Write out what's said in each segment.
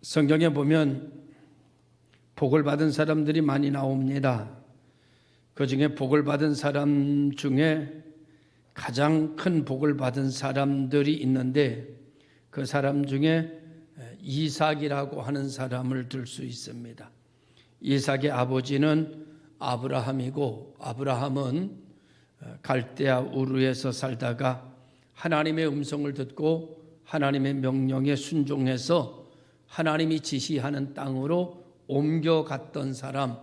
성경에 보면 복을 받은 사람들이 많이 나옵니다. 그 중에 복을 받은 사람 중에 가장 큰 복을 받은 사람들이 있는데 그 사람 중에 이삭이라고 하는 사람을 들 수 있습니다. 이삭의 아버지는 아브라함이고, 아브라함은 갈대아 우르에서 살다가 하나님의 음성을 듣고 하나님의 명령에 순종해서 하나님이 지시하는 땅으로 옮겨갔던 사람,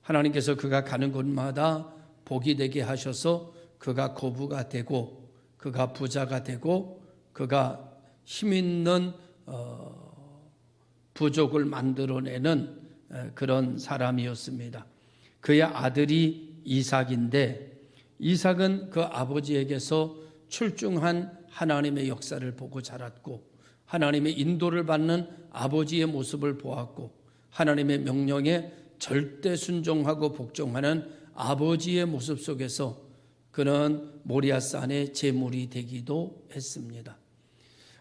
하나님께서 그가 가는 곳마다 복이 되게 하셔서 그가 거부가 되고 그가 부자가 되고 그가 힘있는 부족을 만들어내는 그런 사람이었습니다. 그의 아들이 이삭인데, 이삭은 그 아버지에게서 출중한 하나님의 역사를 보고 자랐고 하나님의 인도를 받는 아버지의 모습을 보았고 하나님의 명령에 절대 순종하고 복종하는 아버지의 모습 속에서 그는 모리아산의 제물이 되기도 했습니다.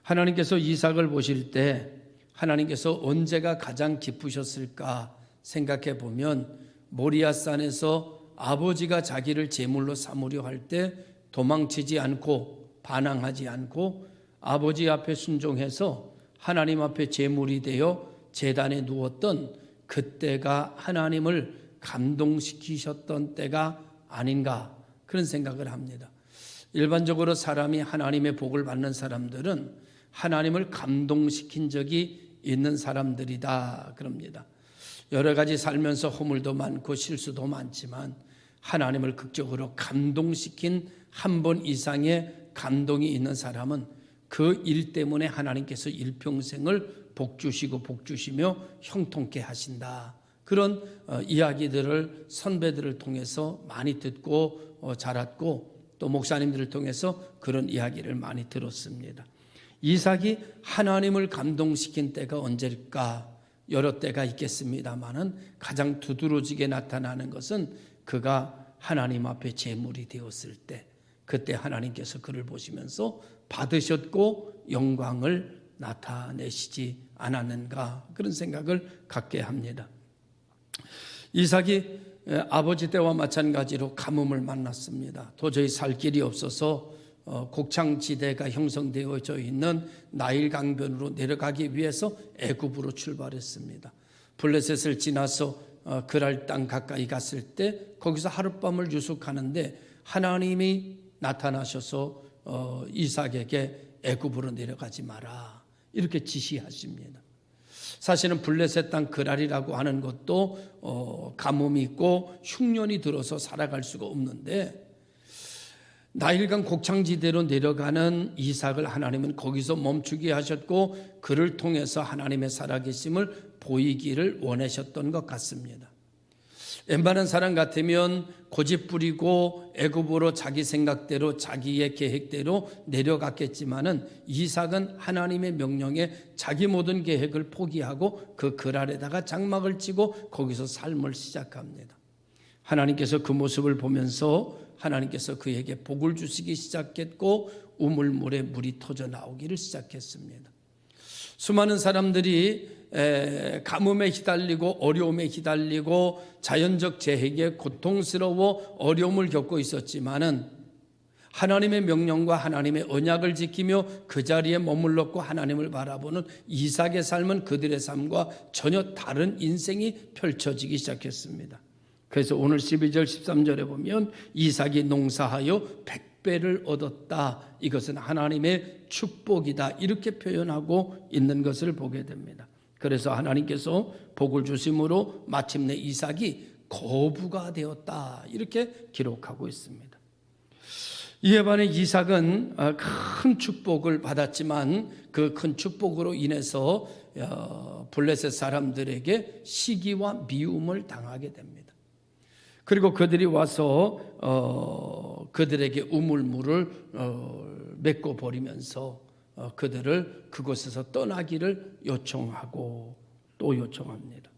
하나님께서 이삭을 보실 때 하나님께서 언제가 가장 기쁘셨을까 생각해 보면 모리아산에서 아버지가 자기를 제물로 삼으려 할 때 도망치지 않고 반항하지 않고 아버지 앞에 순종해서 하나님 앞에 제물이 되어 제단에 누웠던 그때가 하나님을 감동시키셨던 때가 아닌가, 그런 생각을 합니다. 일반적으로 사람이 하나님의 복을 받는 사람들은 하나님을 감동시킨 적이 있는 사람들이다 그럽니다. 여러 가지 살면서 허물도 많고 실수도 많지만 하나님을 극적으로 감동시킨 한 번 이상의 감동이 있는 사람은 그 일 때문에 하나님께서 일평생을 복 주시고 복 주시며 형통케 하신다. 그런 이야기들을 선배들을 통해서 많이 듣고 자랐고 또 목사님들을 통해서 그런 이야기를 많이 들었습니다. 이삭이 하나님을 감동시킨 때가 언제일까? 여러 때가 있겠습니다만은 가장 두드러지게 나타나는 것은 그가 하나님 앞에 제물이 되었을 때, 그때 하나님께서 그를 보시면서 받으셨고 영광을 나타내시지 않았는가, 그런 생각을 갖게 합니다. 이삭이 아버지 때와 마찬가지로 가뭄을 만났습니다. 도저히 살 길이 없어서 곡창지대가 형성되어져 있는 나일 강변으로 내려가기 위해서 애굽으로 출발했습니다. 블레셋을 지나서 그랄 땅 가까이 갔을 때 거기서 하룻밤을 유숙하는데 하나님이 나타나셔서 이삭에게 애굽으로 내려가지 마라, 이렇게 지시하십니다. 사실은 블레셋 땅 그랄이라고 하는 것도 가뭄이 있고 흉년이 들어서 살아갈 수가 없는데 나일강 곡창지대로 내려가는 이삭을 하나님은 거기서 멈추게 하셨고 그를 통해서 하나님의 살아계심을 보이기를 원하셨던 것 같습니다. 웬만한 사람 같으면 고집 부리고 애굽으로 자기 생각대로 자기의 계획대로 내려갔겠지만은 이삭은 하나님의 명령에 자기 모든 계획을 포기하고 그 그랄에다가 장막을 치고 거기서 삶을 시작합니다. 하나님께서 그 모습을 보면서 하나님께서 그에게 복을 주시기 시작했고 우물물에 물이 터져 나오기를 시작했습니다. 수많은 사람들이 가뭄에 시달리고 어려움에 시달리고 자연적 재해에 고통스러워 어려움을 겪고 있었지만은 하나님의 명령과 하나님의 언약을 지키며 그 자리에 머물렀고 하나님을 바라보는 이삭의 삶은 그들의 삶과 전혀 다른 인생이 펼쳐지기 시작했습니다. 그래서 오늘 12절 13절에 보면 이삭이 농사하여 100배를 얻었다, 이것은 하나님의 축복이다, 이렇게 표현하고 있는 것을 보게 됩니다. 그래서 하나님께서 복을 주심으로 마침내 이삭이 거부가 되었다, 이렇게 기록하고 있습니다. 이에 반해 이삭은 큰 축복을 받았지만 그 큰 축복으로 인해서 블레셋 사람들에게 시기와 미움을 당하게 됩니다. 그리고 그들이 와서 그들에게 우물물을 메꿔 버리면서 그들을 그곳에서 떠나기를 요청하고 또 요청합니다.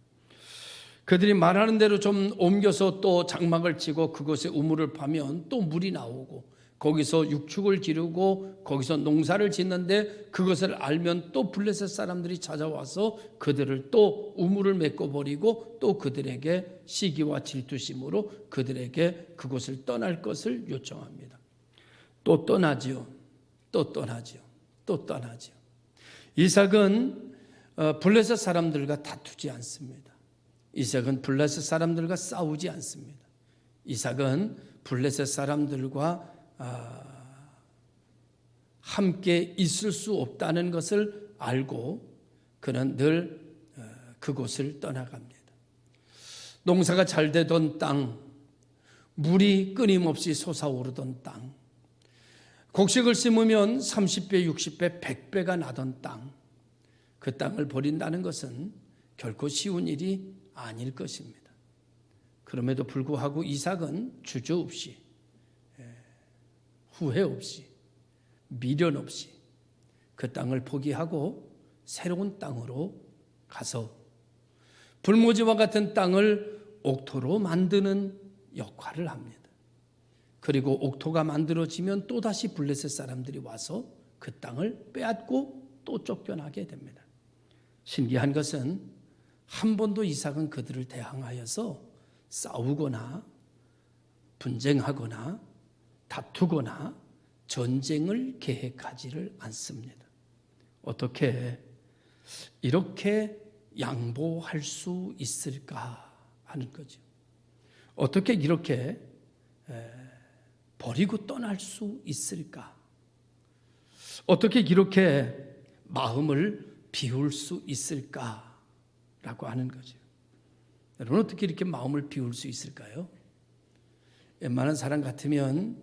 그들이 말하는 대로 좀 옮겨서 또 장막을 치고 그곳에 우물을 파면 또 물이 나오고 거기서 육축을 기르고 거기서 농사를 짓는데 그것을 알면 또 블레셋 사람들이 찾아와서 그들을 또 우물을 메꿔버리고 또 그들에게 시기와 질투심으로 그들에게 그곳을 떠날 것을 요청합니다. 또 떠나지요. 또 떠나지요. 또 떠나지요. 이삭은 블레셋 사람들과 다투지 않습니다. 이삭은 블레셋 사람들과 싸우지 않습니다. 이삭은 블레셋 사람들과 함께 있을 수 없다는 것을 알고 그는 늘 그곳을 떠나갑니다. 농사가 잘 되던 땅, 물이 끊임없이 솟아오르던 땅, 곡식을 심으면 30배, 60배, 100배가 나던 땅, 그 땅을 버린다는 것은 결코 쉬운 일이 아닐 것입니다. 그럼에도 불구하고 이삭은 주저없이, 후회 없이, 미련 없이 그 땅을 포기하고 새로운 땅으로 가서 불모지와 같은 땅을 옥토로 만드는 역할을 합니다. 그리고 옥토가 만들어지면 또다시 블레셋 사람들이 와서 그 땅을 빼앗고 또 쫓겨나게 됩니다. 신기한 것은 한 번도 이삭은 그들을 대항하여서 싸우거나 분쟁하거나 다투거나 전쟁을 계획하지를 않습니다. 어떻게 이렇게 양보할 수 있을까 하는 거죠. 어떻게 이렇게 버리고 떠날 수 있을까? 어떻게 이렇게 마음을 비울 수 있을까라고 하는 거죠. 여러분 어떻게 이렇게 마음을 비울 수 있을까요? 웬만한 사람 같으면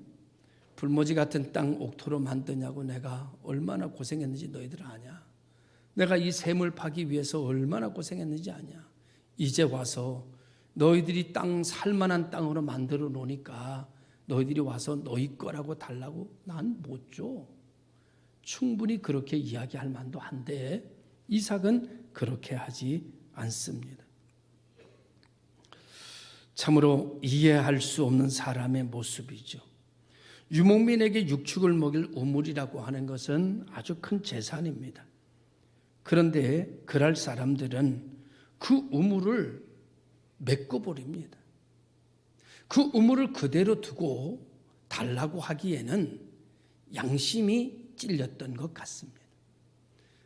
불모지 같은 땅 옥토로 만드냐고 내가 얼마나 고생했는지 너희들 아냐? 내가 이 샘을 파기 위해서 얼마나 고생했는지 아냐? 이제 와서 너희들이 땅 살만한 땅으로 만들어 놓으니까 너희들이 와서 너희 거라고 달라고 난 못 줘. 충분히 그렇게 이야기할 만도 한데 이삭은 그렇게 하지 않습니다. 참으로 이해할 수 없는 사람의 모습이죠. 유목민에게 육축을 먹일 우물이라고 하는 것은 아주 큰 재산입니다. 그런데 그럴 사람들은 그 우물을 메꿔버립니다. 그 우물을 그대로 두고 달라고 하기에는 양심이 찔렸던 것 같습니다.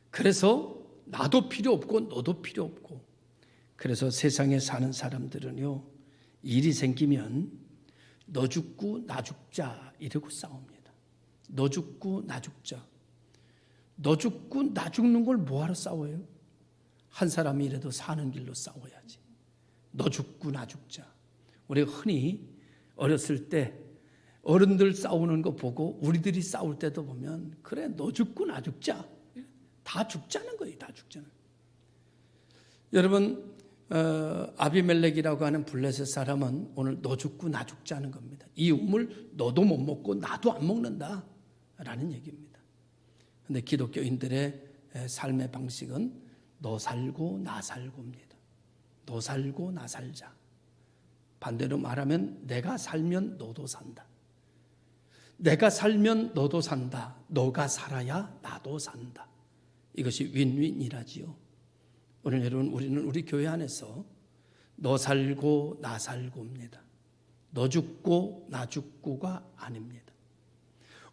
그래서 나도 필요 없고 너도 필요 없고, 그래서 세상에 사는 사람들은요, 일이 생기면 너 죽고 나 죽자 이러고 싸웁니다. 너 죽고 나 죽자. 너 죽고 나 죽는 걸 뭐하러 싸워요? 한 사람이라도 사는 길로 싸워야지. 너 죽고 나 죽자. 우리가 흔히 어렸을 때 어른들 싸우는 거 보고 우리들이 싸울 때도 보면 그래 너 죽고 나 죽자. 다 죽자는 거예요. 다 죽자는. 여러분 아비멜렉이라고 하는 블레셋 사람은 오늘 너 죽고 나 죽자는 겁니다. 이 우물 너도 못 먹고 나도 안 먹는다 라는 얘기입니다. 그런데 기독교인들의 삶의 방식은 너 살고 나 살고입니다. 너 살고 나 살자. 반대로 말하면 내가 살면 너도 산다. 내가 살면 너도 산다. 너가 살아야 나도 산다. 이것이 윈윈이라지요. 오늘 여러분 우리는 우리 교회 안에서 너 살고 나 살고입니다. 너 죽고 나 죽고가 아닙니다.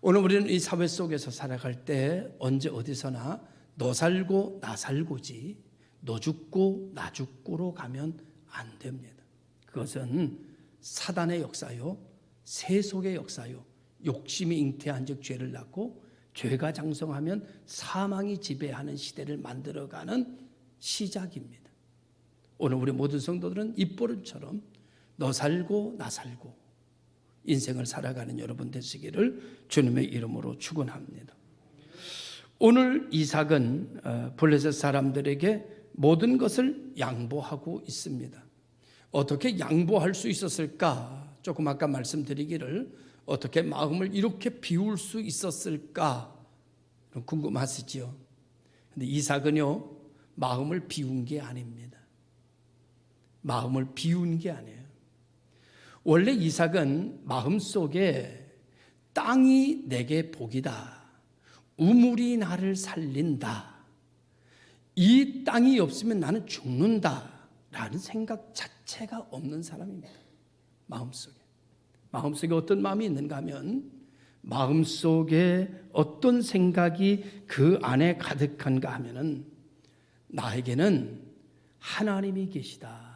오늘 우리는 이 사회 속에서 살아갈 때 언제 어디서나 너 살고 나 살고지 너 죽고 나 죽고로 가면 안 됩니다. 그것은 사단의 역사요, 세속의 역사요, 욕심이 잉태한 즉 죄를 낳고 죄가 장성하면 사망이 지배하는 시대를 만들어가는 시작입니다. 오늘 우리 모든 성도들은 입버릇처럼 너 살고 나 살고 인생을 살아가는 여러분 되시기를 주님의 이름으로 축원합니다. 오늘 이삭은 블레셋 사람들에게 모든 것을 양보하고 있습니다. 어떻게 양보할 수 있었을까? 조금 아까 말씀드리기를 어떻게 마음을 이렇게 비울 수 있었을까? 궁금하시죠? 근데 이삭은요, 마음을 비운 게 아닙니다. 마음을 비운 게 아니에요. 원래 이삭은 마음속에 땅이 내게 복이다. 우물이 나를 살린다. 이 땅이 없으면 나는 죽는다. 라는 생각 자체가 없는 사람입니다. 마음속에 어떤 마음이 있는가 하면 마음속에 어떤 생각이 그 안에 가득한가 하면은 나에게는 하나님이 계시다.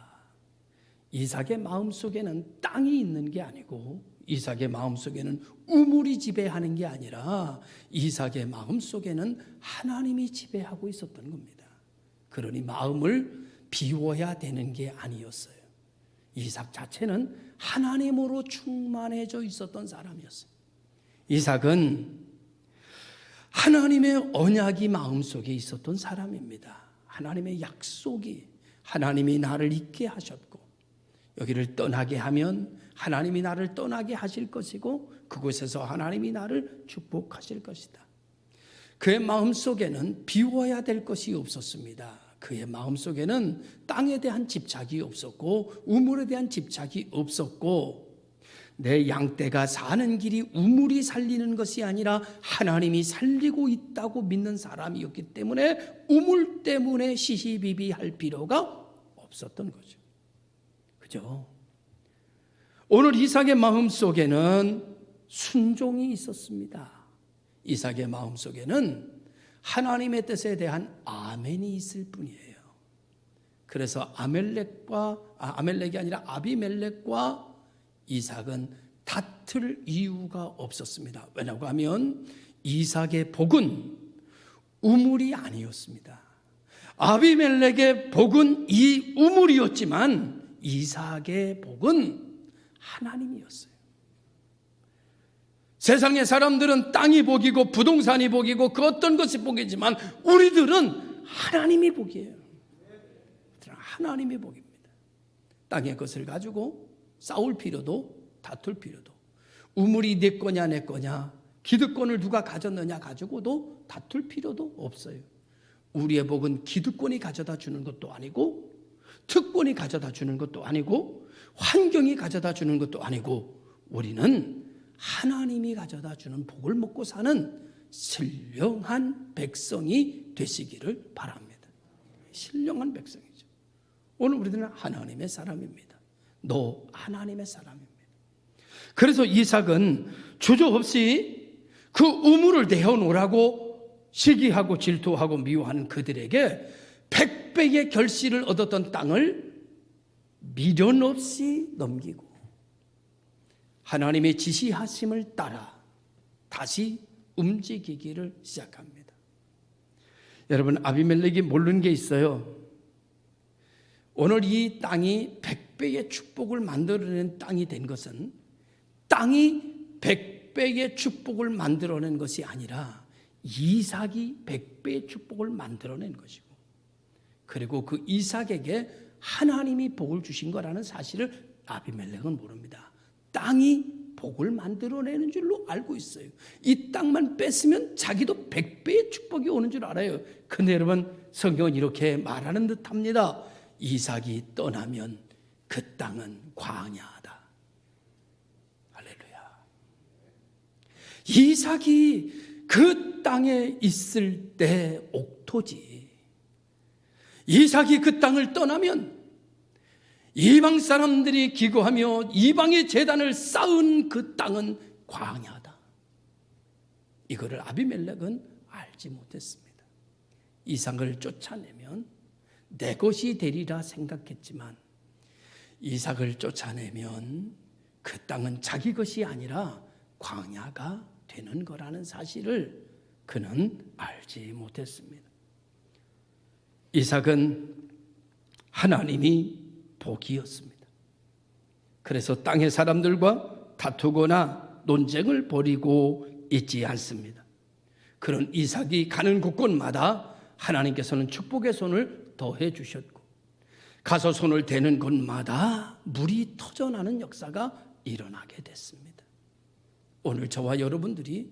이삭의 마음속에는 땅이 있는 게 아니고 이삭의 마음속에는 우물이 지배하는 게 아니라 이삭의 마음속에는 하나님이 지배하고 있었던 겁니다. 그러니 마음을 비워야 되는 게 아니었어요. 이삭 자체는 하나님으로 충만해져 있었던 사람이었어요. 이삭은 하나님의 언약이 마음속에 있었던 사람입니다. 하나님의 약속이, 하나님이 나를 있게 하셨고 여기를 떠나게 하면 하나님이 나를 떠나게 하실 것이고 그곳에서 하나님이 나를 축복하실 것이다. 그의 마음속에는 비워야 될 것이 없었습니다. 그의 마음속에는 땅에 대한 집착이 없었고 우물에 대한 집착이 없었고 내 양떼가 사는 길이 우물이 살리는 것이 아니라 하나님이 살리고 있다고 믿는 사람이었기 때문에 우물 때문에 시시비비할 필요가 없었던 거죠. 그죠? 오늘 이삭의 마음속에는 순종이 있었습니다. 이삭의 마음속에는 하나님의 뜻에 대한 아멘이 있을 뿐이에요. 그래서 아멜렉이 아니라 아비멜렉과 이삭은 다툴 이유가 없었습니다. 왜냐고 하면 이삭의 복은 우물이 아니었습니다. 아비멜렉의 복은 이 우물이었지만 이삭의 복은 하나님이었어요. 세상의 사람들은 땅이 복이고 부동산이 복이고 그 어떤 것이 복이지만 우리들은 하나님이 복이에요. 하나님의 복입니다. 땅의 것을 가지고 싸울 필요도 다툴 필요도 우물이 내 거냐 내 거냐 기득권을 누가 가졌느냐 가지고도 다툴 필요도 없어요. 우리의 복은 기득권이 가져다 주는 것도 아니고 특권이 가져다 주는 것도 아니고 환경이 가져다 주는 것도 아니고 우리는 하나님이 가져다 주는 복을 먹고 사는 신령한 백성이 되시기를 바랍니다. 신령한 백성이죠. 오늘 우리들은 하나님의 사람입니다. 너 하나님의 사람입니다. 그래서 이삭은 주저없이 그 우물을 내어놓으라고 시기하고 질투하고 미워하는 그들에게 100배의 결실을 얻었던 땅을 미련 없이 넘기고 하나님의 지시하심을 따라 다시 움직이기를 시작합니다. 여러분, 아비멜렉이 모르는 게 있어요. 오늘 이 땅이 100배의 축복을 만들어낸 땅이 된 것은 땅이 100배의 축복을 만들어낸 것이 아니라 이삭이 100배의 축복을 만들어낸 것이고 그리고 그 이삭에게 하나님이 복을 주신 거라는 사실을 아비멜렉은 모릅니다. 땅이 복을 만들어내는 줄로 알고 있어요. 이 땅만 뺐으면 자기도 100배의 축복이 오는 줄 알아요. 근데 여러분, 성경은 이렇게 말하는 듯합니다. 이삭이 떠나면 그 땅은 광야다. 할렐루야. 이삭이 그 땅에 있을 때 옥토지. 이삭이 그 땅을 떠나면 이방 사람들이 기거하며 이방의 제단을 쌓은 그 땅은 광야다. 이거를 아비멜렉은 알지 못했습니다. 이삭을 쫓아내면 내 것이 되리라 생각했지만 이삭을 쫓아내면 그 땅은 자기 것이 아니라 광야가 되는 거라는 사실을 그는 알지 못했습니다. 이삭은 하나님이 복이었습니다. 그래서 땅의 사람들과 다투거나 논쟁을 벌이고 있지 않습니다. 그런 이삭이 가는 곳곳마다 하나님께서는 축복의 손을 더해 주셨고 가서 손을 대는 곳마다 물이 터져나는 역사가 일어나게 됐습니다. 오늘 저와 여러분들이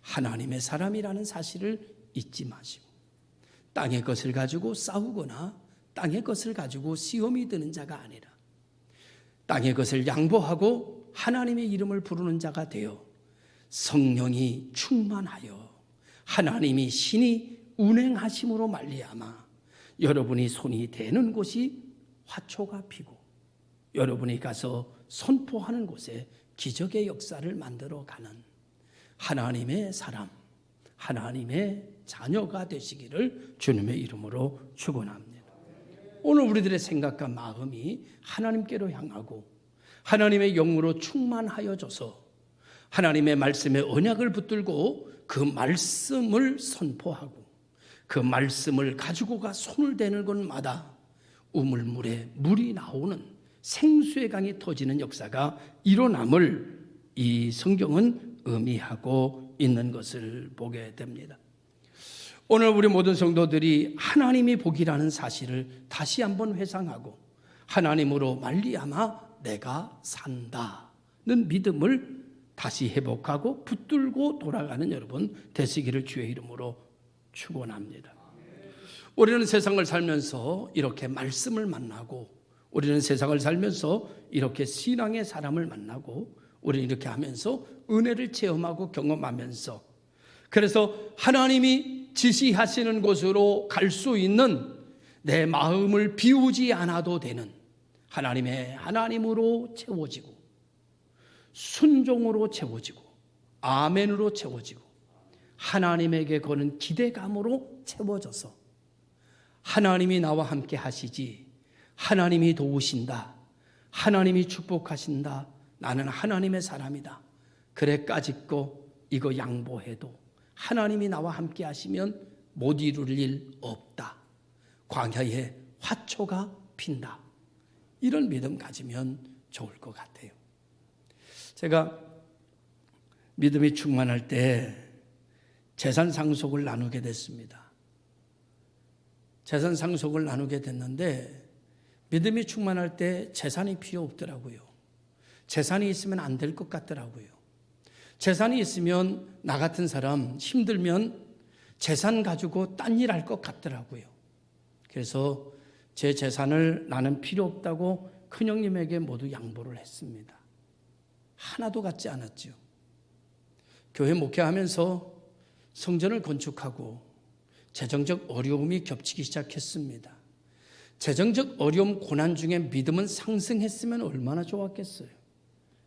하나님의 사람이라는 사실을 잊지 마시고 땅의 것을 가지고 싸우거나 땅의 것을 가지고 시험이 드는 자가 아니라 땅의 것을 양보하고 하나님의 이름을 부르는 자가 되어 성령이 충만하여 하나님이 신이 운행하심으로 말미암아 여러분이 손이 대는 곳이 화초가 피고 여러분이 가서 선포하는 곳에 기적의 역사를 만들어가는 하나님의 사람, 하나님의 자녀가 되시기를 주님의 이름으로 축원합니다. 오늘 우리들의 생각과 마음이 하나님께로 향하고 하나님의 영으로 충만하여져서 하나님의 말씀에 언약을 붙들고 그 말씀을 선포하고 그 말씀을 가지고가 손을 대는 곳마다 우물물에 물이 나오는 생수의 강이 터지는 역사가 일어남을 이 성경은 의미하고 있는 것을 보게 됩니다. 오늘 우리 모든 성도들이 하나님이 복이라는 사실을 다시 한번 회상하고 하나님으로 말미암아 내가 산다는 믿음을 다시 회복하고 붙들고 돌아가는 여러분 되시기를 주의 이름으로 축원합니다. 우리는 세상을 살면서 이렇게 말씀을 만나고 우리는 세상을 살면서 이렇게 신앙의 사람을 만나고 우리는 이렇게 하면서 은혜를 체험하고 경험하면서 그래서 하나님이 지시하시는 곳으로 갈 수 있는 내 마음을 비우지 않아도 되는 하나님으로 채워지고 순종으로 채워지고 아멘으로 채워지고 하나님에게 거는 기대감으로 채워져서 하나님이 나와 함께 하시지 하나님이 도우신다 하나님이 축복하신다 나는 하나님의 사람이다 그래 까짓고 이거 양보해도 하나님이 나와 함께 하시면 못 이룰 일 없다 광야에 화초가 핀다 이런 믿음 가지면 좋을 것 같아요. 제가 믿음이 충만할 때 재산 상속을 나누게 됐습니다. 재산 상속을 나누게 됐는데 믿음이 충만할 때 재산이 필요 없더라고요. 재산이 있으면 안 될 것 같더라고요. 재산이 있으면 나 같은 사람 힘들면 재산 가지고 딴 일 할 것 같더라고요. 그래서 제 재산을 나는 필요 없다고 큰형님에게 모두 양보를 했습니다. 하나도 갖지 않았죠. 교회 목회하면서 성전을 건축하고 재정적 어려움이 겹치기 시작했습니다. 재정적 어려움 고난 중에 믿음은 상승했으면 얼마나 좋았겠어요.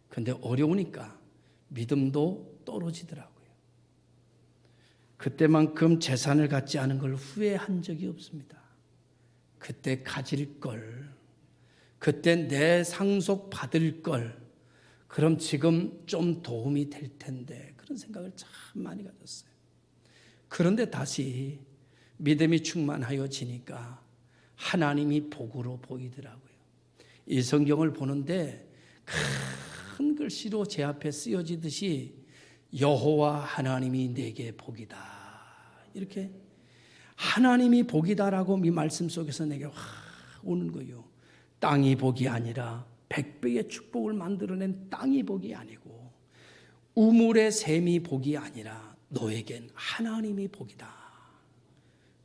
그런데 어려우니까 믿음도 떨어지더라고요. 그때만큼 재산을 갖지 않은 걸 후회한 적이 없습니다. 그때 가질 걸, 그때 내 상속 받을 걸, 그럼 지금 좀 도움이 될 텐데 그런 생각을 참 많이 가졌어요. 그런데 다시 믿음이 충만하여지니까 하나님이 복으로 보이더라고요. 이 성경을 보는데 큰 글씨로 제 앞에 쓰여지듯이 여호와 하나님이 내게 복이다 이렇게 하나님이 복이다라고 이 말씀 속에서 내게 확 오는 거예요. 땅이 복이 아니라 100배의 축복을 만들어낸 땅이 복이 아니고 우물의 샘이 복이 아니라 너에겐 하나님이 복이다.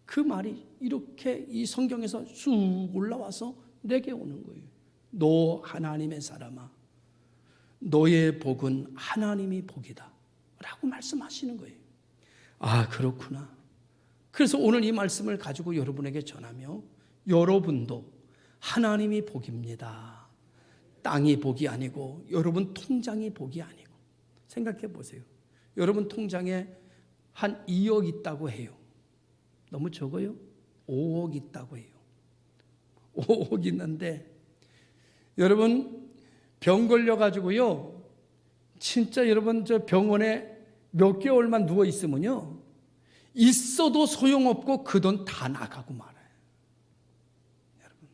그 말이 이렇게 이 성경에서 쑥 올라와서 내게 오는 거예요. 너 하나님의 사람아 너의 복은 하나님이 복이다 라고 말씀하시는 거예요. 아 그렇구나. 그래서 오늘 이 말씀을 가지고 여러분에게 전하며 여러분도 하나님이 복입니다. 땅이 복이 아니고 여러분 통장이 복이 아니고 생각해 보세요. 여러분 통장에 한 2억 있다고 해요. 너무 적어요? 5억 있다고 해요. 5억 있는데 여러분 병 걸려가지고요. 진짜 여러분 저 병원에 몇 개월만 누워 있으면요. 있어도 소용없고 그 돈 다 나가고 말아요. 여러분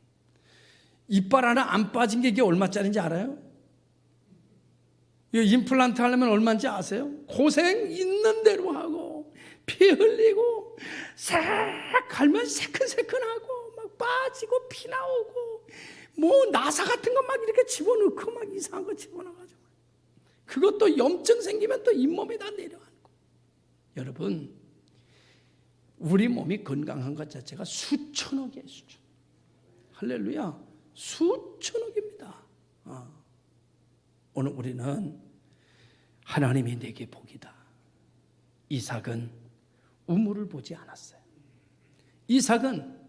이빨 하나 안 빠진 게 이게 얼마짜리인지 알아요? 이 임플란트 하려면 얼마인지 아세요? 고생 있는 대로 하고 피 흘리고 싹 갈면 새끈새끈하고 막 빠지고 피 나오고 뭐 나사 같은 거 막 이렇게 집어넣고 막 이상한 거 집어넣어가지고 그것도 염증 생기면 또 잇몸에다 내려앉고 여러분 우리 몸이 건강한 것 자체가 수천억이에요. 수천. 할렐루야. 수천억입니다. 오늘 우리는 하나님이 내게 복이다. 이삭은 우물을 보지 않았어요. 이삭은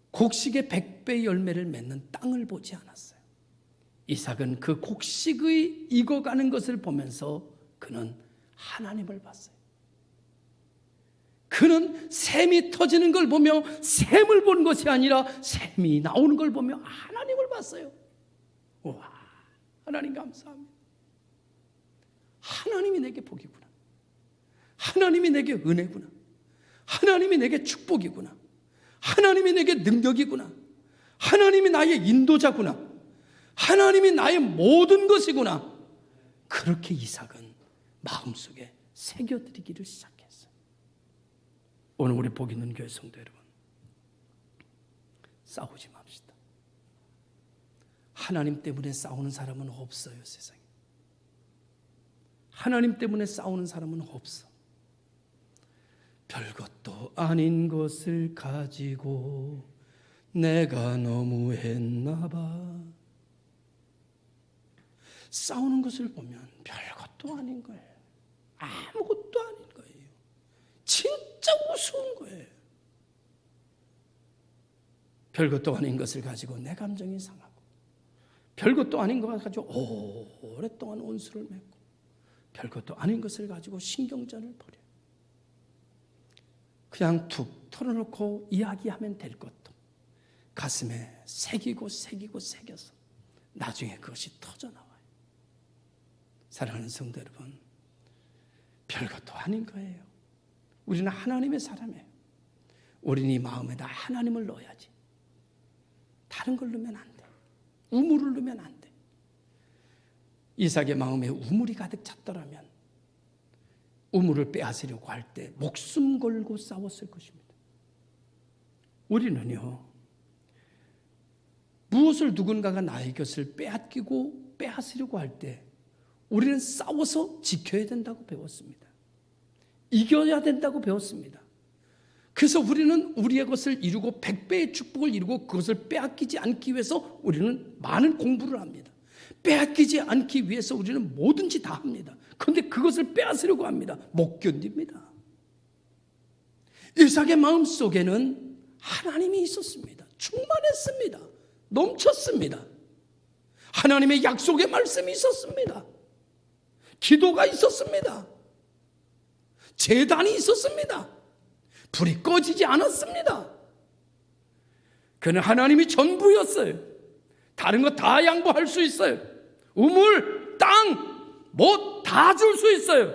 곡식의 100배 열매를 맺는 땅을 보지 않았어요. 이삭은 그 곡식의 익어가는 것을 보면서 그는 하나님을 봤어요. 그는 샘이 터지는 걸 보며 샘을 본 것이 아니라 샘이 나오는 걸 보며 하나님을 봤어요. 와, 하나님 감사합니다. 하나님이 내게 복이구나. 하나님이 내게 은혜구나. 하나님이 내게 축복이구나. 하나님이 내게 능력이구나. 하나님이 나의 인도자구나. 하나님이 나의 모든 것이구나. 그렇게 이삭은 마음속에 새겨드리기를 시작했어요. 오늘 우리 복 있는 교회 성도 여러분, 싸우지 맙시다. 하나님 때문에 싸우는 사람은 없어요, 세상에. 하나님 때문에 싸우는 사람은 없어. 별것도 아닌 것을 가지고 내가 너무했나 봐. 싸우는 것을 보면 별것도 아닌 거예요. 아무것도 아닌 거예요. 진짜 우스운 거예요. 별것도 아닌 것을 가지고 내 감정이 상하고, 별것도 아닌 것을 가지고 오랫동안 온수를 맺고, 별것도 아닌 것을 가지고 신경전을 벌여요. 그냥 툭 털어놓고 이야기하면 될 것도 가슴에 새기고 새겨서 나중에 그것이 터져나와요. 사랑하는 성도 여러분, 별것도 아닌 거예요. 우리는 하나님의 사람이에요. 우리는 이 마음에다 하나님을 넣어야지. 다른 걸 넣으면 안 돼. 우물을 넣으면 안 돼. 이삭의 마음에 우물이 가득 찼더라면 우물을 빼앗으려고 할 때 목숨 걸고 싸웠을 것입니다. 우리는요, 무엇을 누군가가 나의 것을 빼앗기고 빼앗으려고 할 때 우리는 싸워서 지켜야 된다고 배웠습니다. 이겨야 된다고 배웠습니다. 그래서 우리는 우리의 것을 이루고 100배의 축복을 이루고 그것을 빼앗기지 않기 위해서 우리는 많은 공부를 합니다. 빼앗기지 않기 위해서 우리는 뭐든지 다 합니다. 그런데 그것을 빼앗으려고 합니다. 못 견딥니다. 이삭의 마음속에는 하나님이 있었습니다. 충만했습니다. 넘쳤습니다. 하나님의 약속의 말씀이 있었습니다. 기도가 있었습니다. 제단이 있었습니다. 불이 꺼지지 않았습니다. 그는 하나님이 전부였어요. 다른 거 다 양보할 수 있어요. 우물, 땅, 뭐 다 줄 수 있어요.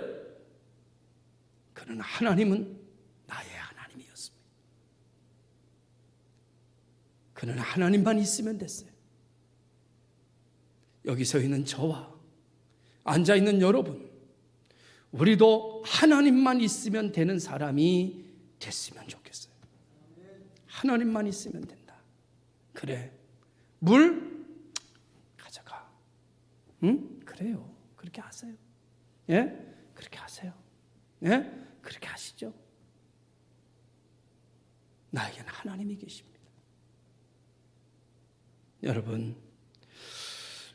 그는 하나님은 나의 하나님이었습니다. 그는 하나님만 있으면 됐어요. 여기 서 있는 저와 앉아있는 여러분, 우리도 하나님만 있으면 되는 사람이 됐으면 좋겠어요. 하나님만 있으면 된다. 그래, 물 가져가. 응? 그래요. 그렇게 하세요. 예? 그렇게 하세요. 예? 그렇게 하시죠. 나에게는 하나님이 계십니다. 여러분,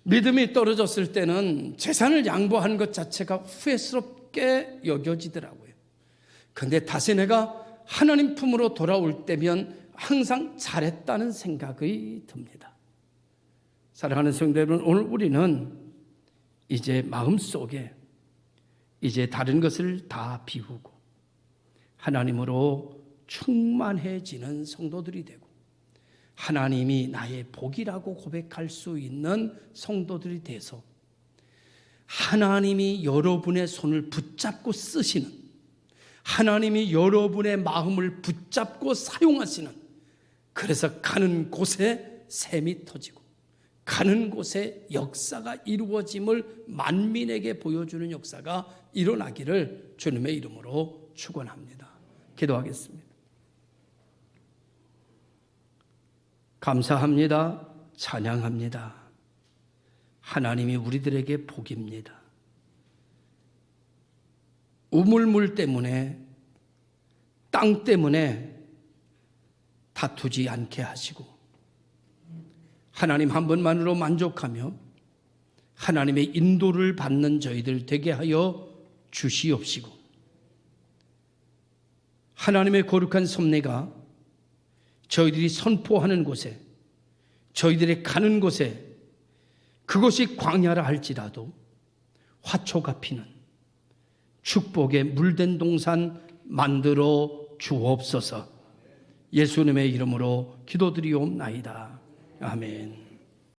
믿음이 떨어졌을 때는 재산을 양보한 것 자체가 후회스럽게 여겨지더라고요. 그런데 다시 내가 하나님 품으로 돌아올 때면 항상 잘했다는 생각이 듭니다. 사랑하는 성도 여러분, 오늘 우리는 이제 마음속에 이제 다른 것을 다 비우고 하나님으로 충만해지는 성도들이 되고 하나님이 나의 복이라고 고백할 수 있는 성도들이 돼서 하나님이 여러분의 손을 붙잡고 쓰시는, 하나님이 여러분의 마음을 붙잡고 사용하시는, 그래서 가는 곳에 샘이 터지고 가는 곳에 역사가 이루어짐을 만민에게 보여주는 역사가 일어나기를 주님의 이름으로 축원합니다. 기도하겠습니다. 감사합니다. 찬양합니다. 하나님이 우리들에게 복입니다. 우물물 때문에, 땅 때문에 다투지 않게 하시고 하나님 한 분만으로 만족하며 하나님의 인도를 받는 저희들 되게 하여 주시옵시고, 하나님의 거룩한 섭리가 저희들이 선포하는 곳에, 저희들이 가는 곳에, 그것이 광야라 할지라도 화초가 피는 축복의 물된 동산 만들어 주옵소서. 예수님의 이름으로 기도드리옵나이다. 아멘.